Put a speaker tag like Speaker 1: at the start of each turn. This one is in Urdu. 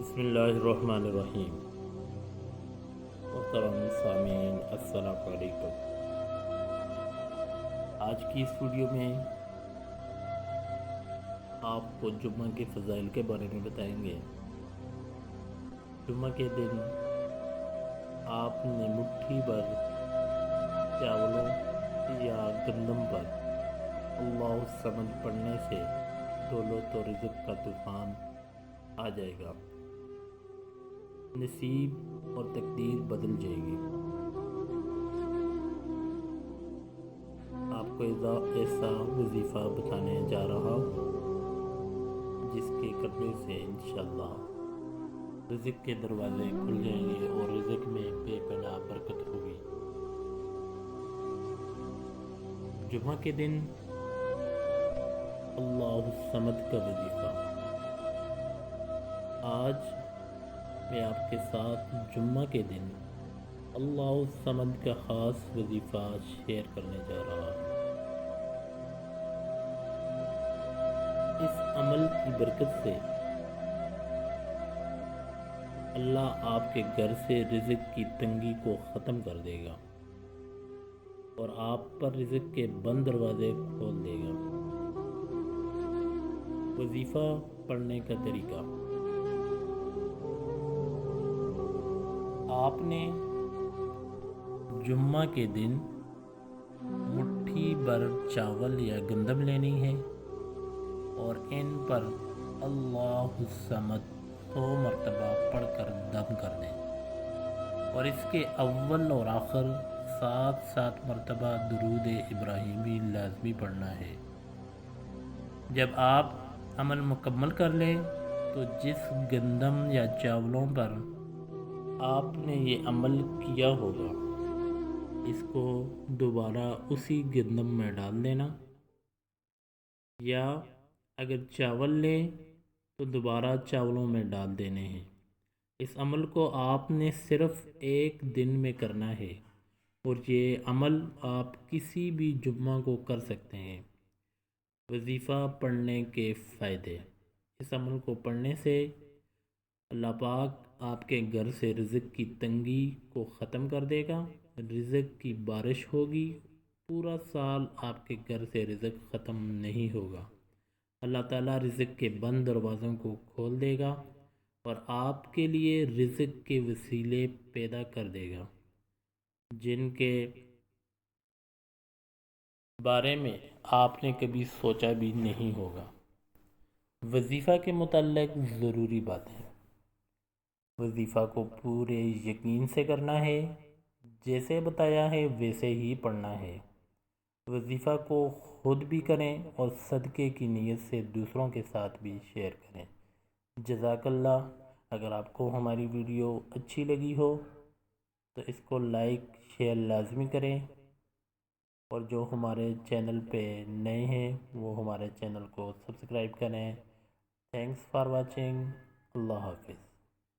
Speaker 1: بسم اللہ الرحمن الرحیم۔ محترم سامعین، السلام علیکم۔ آج کی اس ویڈیو میں آپ کو جمعہ کے فضائل کے بارے میں بتائیں گے۔ جمعہ کے دن آپ نے مٹھی بھر چاولوں یا گندم پر اللہ الصمد پڑھنے سے دولت و رزق کا طوفان آ جائے گا، نصیب اور تقدیر بدل جائے گی۔ آپ کو ایسا وظیفہ بتانے جا رہا ہوں جس کے کرنے سے انشاءاللہ رزق کے دروازے کھل جائیں گے اور رزق میں بے پناہ برکت ہوگی۔ جمعہ کے دن اللہ الصمد کا وظیفہ۔ آج میں آپ کے ساتھ جمعہ کے دن اللہ الصمد کا خاص وظیفہ شیئر کرنے جا رہا ہوں۔ اس عمل کی برکت سے اللہ آپ کے گھر سے رزق کی تنگی کو ختم کر دے گا اور آپ پر رزق کے بند دروازے کھول دے گا۔ وظیفہ پڑھنے کا طریقہ۔ آپ نے جمعہ کے دن مٹھی بھر چاول یا گندم لینی ہے اور ان پر اللہ الصمد 100 مرتبہ پڑھ کر دم کر دیں، اور اس کے اول اور آخر 7 مرتبہ درود ابراہیمی لازمی پڑھنا ہے۔ جب آپ عمل مکمل کر لیں تو جس گندم یا چاولوں پر آپ نے یہ عمل کیا ہوگا اس کو دوبارہ اسی گندم میں ڈال دینا، یا اگر چاول لیں تو دوبارہ چاولوں میں ڈال دینے ہیں۔ اس عمل کو آپ نے صرف ایک دن میں کرنا ہے اور یہ عمل آپ کسی بھی جمعہ کو کر سکتے ہیں۔ وظیفہ پڑھنے کے فائدے۔ اس عمل کو پڑھنے سے اللہ پاک آپ کے گھر سے رزق کی تنگی کو ختم کر دے گا، رزق کی بارش ہوگی، پورا سال آپ کے گھر سے رزق ختم نہیں ہوگا۔ اللہ تعالیٰ رزق کے بند دروازوں کو کھول دے گا اور آپ کے لیے رزق کے وسیلے پیدا کر دے گا جن کے بارے میں آپ نے کبھی سوچا بھی نہیں ہوگا۔ وظیفہ کے متعلق ضروری باتیں۔ وظیفہ کو پورے یقین سے کرنا ہے، جیسے بتایا ہے ویسے ہی پڑھنا ہے۔ وظیفہ کو خود بھی کریں اور صدقے کی نیت سے دوسروں کے ساتھ بھی شیئر کریں۔ جزاک اللہ۔ اگر آپ کو ہماری ویڈیو اچھی لگی ہو تو اس کو لائک شیئر لازمی کریں، اور جو ہمارے چینل پہ نئے ہیں وہ ہمارے چینل کو سبسکرائب کریں۔ Thanks for watching. اللہ حافظ۔